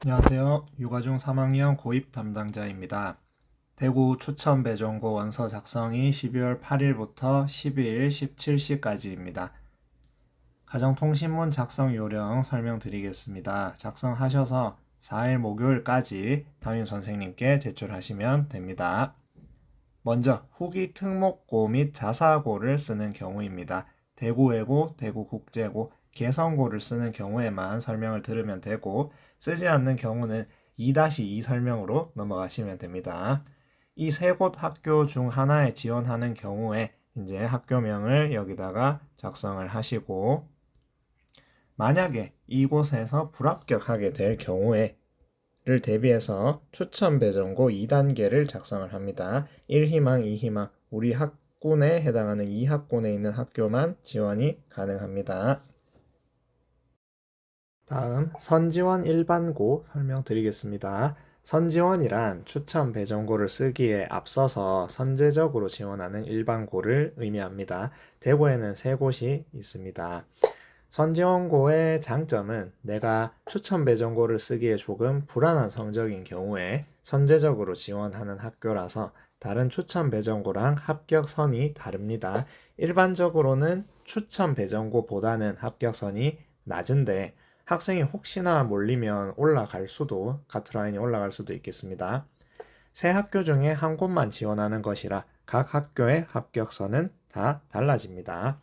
안녕하세요. 육아중 3학년 고입 담당자입니다. 대구 추천 배정고 원서 작성이 12월 8일부터 12일 17시까지입니다. 가정통신문 작성 요령 설명드리겠습니다. 작성하셔서 4일 목요일까지 담임 선생님께 제출하시면 됩니다. 먼저 후기 특목고 및 자사고를 쓰는 경우입니다. 대구외고, 대구국제고, 개성고를 쓰는 경우에만 설명을 들으면 되고 쓰지 않는 경우는 2-2 설명으로 넘어가시면 됩니다. 이 세 곳 학교 중 하나에 지원하는 경우에 이제 학교명을 여기다가 작성을 하시고 만약에 이곳에서 불합격하게 될 경우에 를 대비해서 추천 배정고 2단계를 작성을 합니다. 1희망, 2희망, 우리 학군에 해당하는 2학군에 있는 학교만 지원이 가능합니다. 다음 선지원 일반고 설명드리겠습니다. 선지원이란 추천 배정고를 쓰기에 앞서서 선제적으로 지원하는 일반고를 의미합니다. 대구에는 세 곳이 있습니다. 선지원고의 장점은 내가 추천 배정고를 쓰기에 조금 불안한 성적인 경우에 선제적으로 지원하는 학교라서 다른 추천 배정고랑 합격선이 다릅니다. 일반적으로는 추천 배정고보다는 합격선이 낮은데 학생이 혹시나 몰리면 카트라인이 올라갈 수도 있겠습니다. 세 학교 중에 한 곳만 지원하는 것이라 각 학교의 합격선은 다 달라집니다.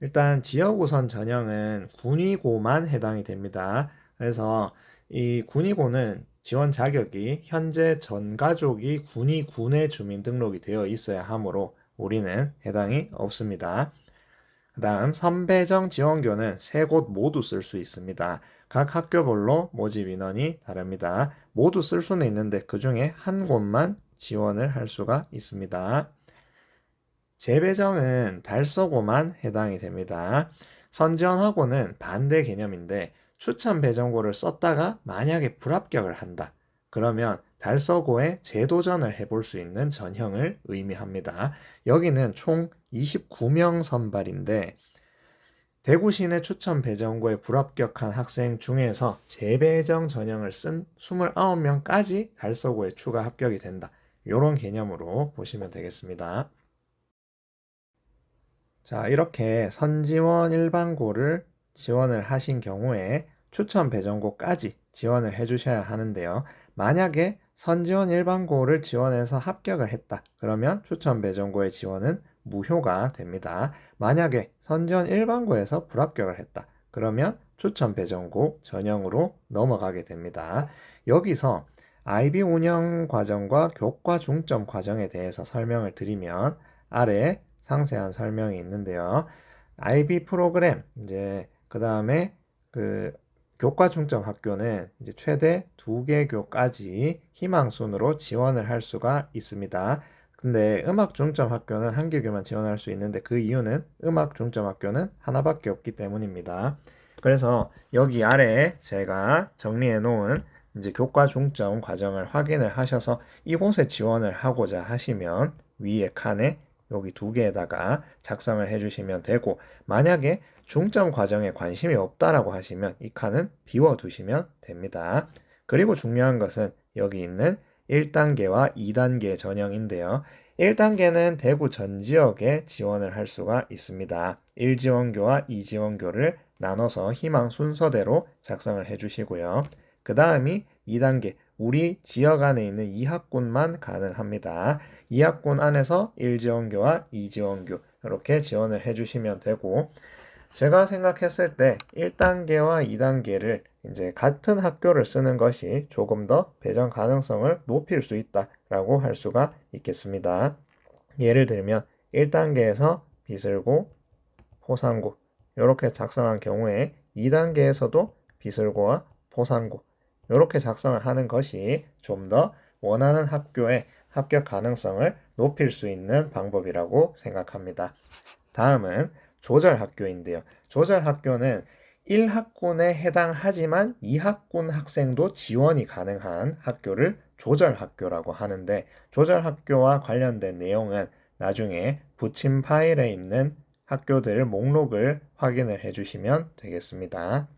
일단 지역 우선 전형은 군위고만 해당이 됩니다. 그래서 이 군위고는 지원 자격이 현재 전 가족이 군에 주민등록이 되어 있어야 하므로 우리는 해당이 없습니다. 그 다음 선배정 지원교는 세 곳 모두 쓸 수 있습니다. 각 학교별로 모집 인원이 다릅니다. 모두 쓸 수는 있는데 그 중에 한 곳만 지원을 할 수가 있습니다. 재배정은 달서고만 해당이 됩니다. 선지원하고는 반대 개념인데 추천 배정고를 썼다가 만약에 불합격을 한다. 그러면 달서고에 재도전을 해볼 수 있는 전형을 의미합니다. 여기는 총 29명 선발인데 대구시내 추천 배정고에 불합격한 학생 중에서 재배정 전형을 쓴 29명까지 달서고에 추가 합격이 된다. 이런 개념으로 보시면 되겠습니다. 자, 이렇게 선지원 일반고를 지원을 하신 경우에 추천 배정고까지 지원을 해주셔야 하는데요. 만약에 선지원 일반고를 지원해서 합격을 했다. 그러면 추천 배정고의 지원은 무효가 됩니다. 만약에 선지원 일반고에서 불합격을 했다. 그러면 추천 배정고 전형으로 넘어가게 됩니다. 여기서 IB 운영 과정과 교과 중점 과정에 대해서 설명을 드리면 아래 상세한 설명이 있는데요. IB 프로그램 이제 그 다음에 교과 중점 학교는 이제 최대 2개 교까지 희망순으로 지원을 할 수가 있습니다. 근데 음악 중점 학교는 1개 교만 지원할 수 있는데 그 이유는 음악 중점 학교는 하나밖에 없기 때문입니다. 그래서 여기 아래에 제가 정리해 놓은 이제 교과 중점 과정을 확인을 하셔서 이곳에 지원을 하고자 하시면 위에 칸에 여기 2개에다가 작성을 해주시면 되고 만약에 중점 과정에 관심이 없다라고 하시면 이 칸은 비워두시면 됩니다. 그리고 중요한 것은 여기 있는 1단계와 2단계 전형인데요. 1단계는 대구 전 지역에 지원을 할 수가 있습니다. 1지원교와 2지원교를 나눠서 희망 순서대로 작성을 해주시고요. 그 다음이 2단계, 우리 지역 안에 있는 2학군만 가능합니다. 2학군 안에서 1지원교와 2지원교 이렇게 지원을 해주시면 되고 제가 생각했을 때 1단계와 2단계를 이제 같은 학교를 쓰는 것이 조금 더 배정 가능성을 높일 수 있다라고 할 수가 있겠습니다. 예를 들면 1단계에서 비슬고, 포상고 이렇게 작성한 경우에 2단계에서도 비슬고와 포상고 이렇게 작성을 하는 것이 좀 더 원하는 학교의 합격 가능성을 높일 수 있는 방법이라고 생각합니다. 다음은 조절학교인데요. 조절학교는 1학군에 해당하지만 2학군 학생도 지원이 가능한 학교를 조절학교라고 하는데 조절학교와 관련된 내용은 나중에 붙임 파일에 있는 학교들 목록을 확인을 해주시면 되겠습니다.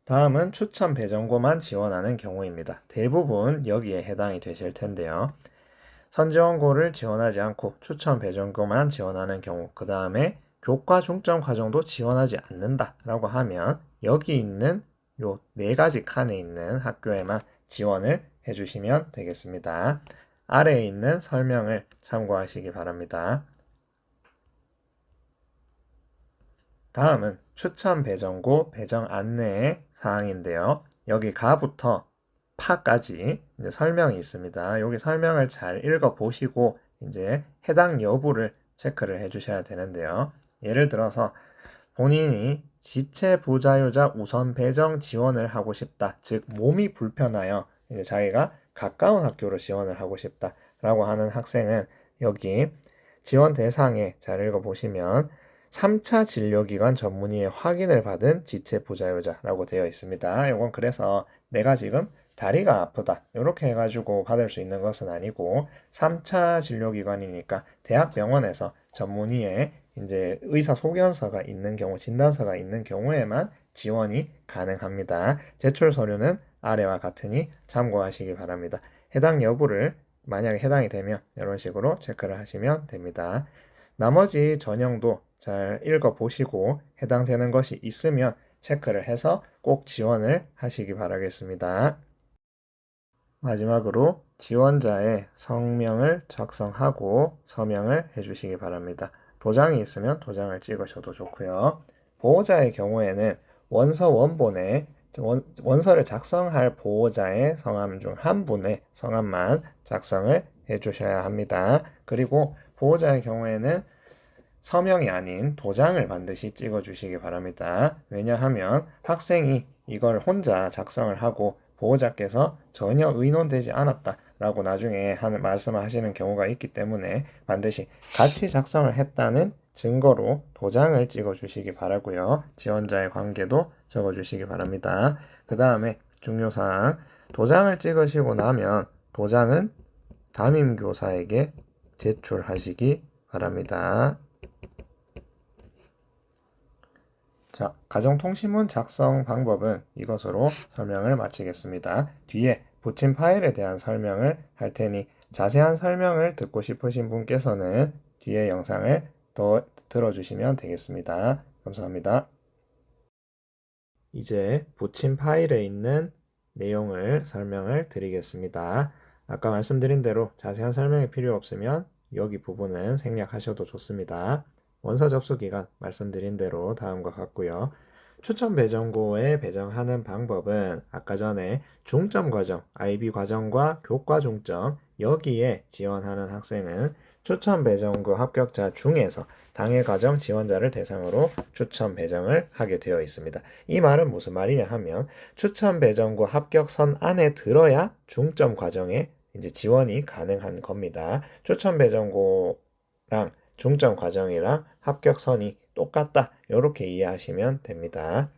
다음은 추천 배정고만 지원하는 경우입니다. 대부분 여기에 해당이 되실 텐데요. 선지원고를 지원하지 않고 추천 배정고만 지원하는 경우, 그 다음에 교과 중점 과정도 지원하지 않는다라고 하면 여기 있는 요 네 가지 칸에 있는 학교에만 지원을 해주시면 되겠습니다. 아래에 있는 설명을 참고하시기 바랍니다. 다음은 추천 배정고 배정 안내의 사항인데요. 여기 가부터 파까지 이제 설명이 있습니다. 여기 설명을 잘 읽어보시고 이제 해당 여부를 체크를 해주셔야 되는데요. 예를 들어서 본인이 지체 부자유자 우선 배정 지원을 하고 싶다. 즉 몸이 불편하여 이제 자기가 가까운 학교로 지원을 하고 싶다라고 하는 학생은 여기 지원 대상에 잘 읽어보시면 3차 진료기관 전문의의 확인을 받은 지체 부자유자라고 되어 있습니다. 이건 그래서 내가 지금 다리가 아프다 이렇게 해가지고 받을 수 있는 것은 아니고 3차 진료기관이니까 대학병원에서 전문의의 이제 의사 소견서가 있는 경우, 진단서가 있는 경우에만 지원이 가능합니다. 제출 서류는 아래와 같으니 참고하시기 바랍니다. 해당 여부를 만약에 해당이 되면 이런 식으로 체크를 하시면 됩니다. 나머지 전형도 잘 읽어보시고 해당되는 것이 있으면 체크를 해서 꼭 지원을 하시기 바라겠습니다. 마지막으로 지원자의 성명을 작성하고 서명을 해주시기 바랍니다. 도장이 있으면 도장을 찍으셔도 좋고요. 보호자의 경우에는 원서 원본에 원서를 작성할 보호자의 성함 중 한 분의 성함만 작성을 해주셔야 합니다. 그리고 보호자의 경우에는 서명이 아닌 도장을 반드시 찍어주시기 바랍니다. 왜냐하면 학생이 이걸 혼자 작성을 하고 보호자께서 전혀 의논되지 않았다라고 나중에 말씀을 하시는 경우가 있기 때문에 반드시 같이 작성을 했다는 증거로 도장을 찍어주시기 바라고요. 지원자의 관계도 적어주시기 바랍니다. 그 다음에 중요사항, 도장을 찍으시고 나면 도장은 담임교사에게 제출하시기 바랍니다. 자, 가정통신문 작성 방법은 이것으로 설명을 마치겠습니다. 뒤에 붙인 파일에 대한 설명을 할 테니 자세한 설명을 듣고 싶으신 분께서는 뒤에 영상을 더 들어주시면 되겠습니다. 감사합니다. 이제 붙인 파일에 있는 내용을 설명을 드리겠습니다. 아까 말씀드린 대로 자세한 설명이 필요 없으면 여기 부분은 생략하셔도 좋습니다. 원서 접수 기간 말씀드린 대로 다음과 같고요. 추천 배정고에 배정하는 방법은 아까 전에 중점 과정, IB 과정과 교과 중점 여기에 지원하는 학생은 추천 배정고 합격자 중에서 당일 과정 지원자를 대상으로 추천 배정을 하게 되어 있습니다. 이 말은 무슨 말이냐 하면 추천 배정고 합격선 안에 들어야 중점 과정에 이제 지원이 가능한 겁니다. 추천 배정고랑 중점 과정이랑 합격선이 똑같다. 이렇게 이해하시면 됩니다.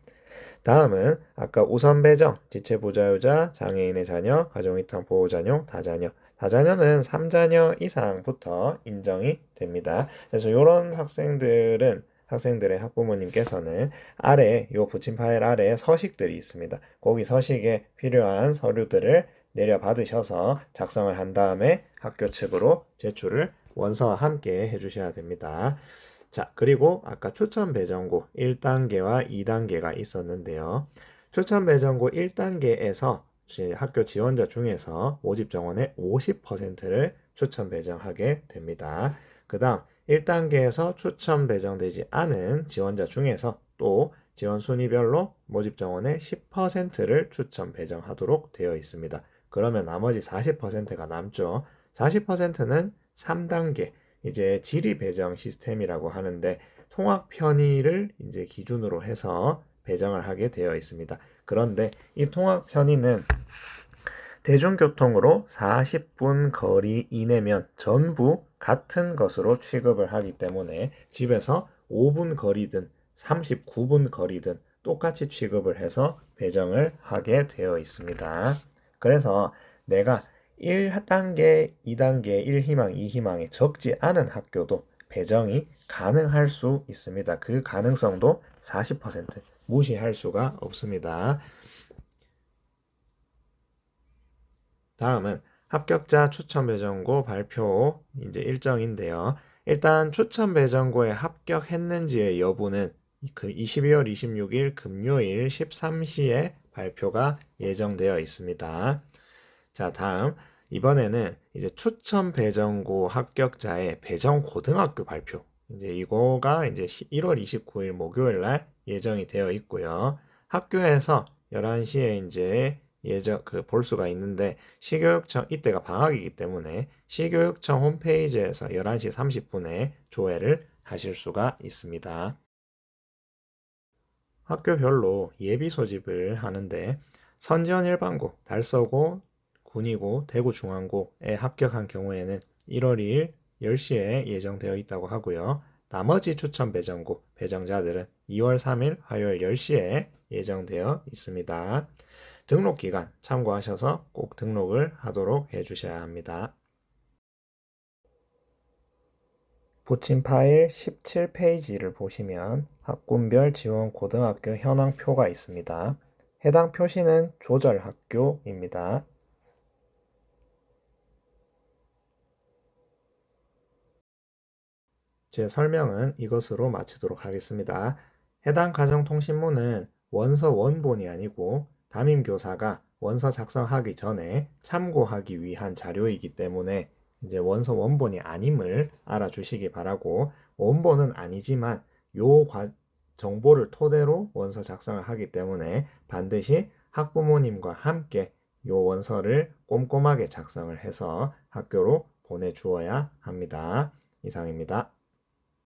다음은 아까 우선 배정, 지체 부자유자, 장애인의 자녀, 가정위탁 보호자녀, 다자녀. 다자녀는 3자녀 이상부터 인정이 됩니다. 그래서 이런 학생들의 학부모님께서는 아래 요 붙인 파일 아래에 서식들이 있습니다. 거기 서식에 필요한 서류들을 내려받으셔서 작성을 한 다음에 학교 측으로 제출을 원서와 함께 해주셔야 됩니다. 자, 그리고 아까 추천 배정고 1단계와 2단계가 있었는데요. 추천 배정고 1단계에서 학교 지원자 중에서 모집 정원의 50%를 추천 배정하게 됩니다. 그 다음 1단계에서 추천 배정되지 않은 지원자 중에서 또 지원 순위별로 모집 정원의 10%를 추천 배정하도록 되어 있습니다. 그러면 나머지 40%가 남죠. 40%는 3단계 이제 지리 배정 시스템이라고 하는데 통학 편의를 이제 기준으로 해서 배정을 하게 되어 있습니다. 그런데 이 통학 편의는 대중교통으로 40분 거리 이내면 전부 같은 것으로 취급을 하기 때문에 집에서 5분 거리든 39분 거리든 똑같이 취급을 해서 배정을 하게 되어 있습니다. 그래서 내가 1단계, 2단계, 1희망, 2희망이 적지 않은 학교도 배정이 가능할 수 있습니다. 그 가능성도 40%. 무시할 수가 없습니다. 다음은 합격자 추천 배정고 발표 이제 일정인데요. 일단 추천 배정고에 합격했는지의 여부는 22월 26일 금요일 13시에 발표가 예정되어 있습니다. 자, 다음 이번에는 이제 추천 배정고 합격자의 배정 고등학교 발표. 이제 이거가 이제 1월 29일 목요일 날 예정이 되어 있고요. 학교에서 11시에 이제 볼 수가 있는데 시교육청 이때가 방학이기 때문에 시교육청 홈페이지에서 11시 30분에 조회를 하실 수가 있습니다. 학교별로 예비 소집을 하는데 선지원 일반고, 달서고, 군이고, 대구중앙고에 합격한 경우에는 1월 2일 10시에 예정되어 있다고 하고요. 나머지 추천 배정고 배정자들은 2월 3일 화요일 10시에 예정되어 있습니다. 등록 기간 참고하셔서 꼭 등록을 하도록 해주셔야 합니다. 붙인 파일 17페이지를 보시면 학군별 지원 고등학교 현황표가 있습니다. 해당 표시는 조절학교입니다. 제 설명은 이것으로 마치도록 하겠습니다. 해당 가정통신문은 원서 원본이 아니고 담임교사가 원서 작성하기 전에 참고하기 위한 자료이기 때문에 이제 원서 원본이 아님을 알아주시기 바라고, 원본은 아니지만 정보를 토대로 원서 작성을 하기 때문에 반드시 학부모님과 함께 요 원서를 꼼꼼하게 작성을 해서 학교로 보내주어야 합니다. 이상입니다.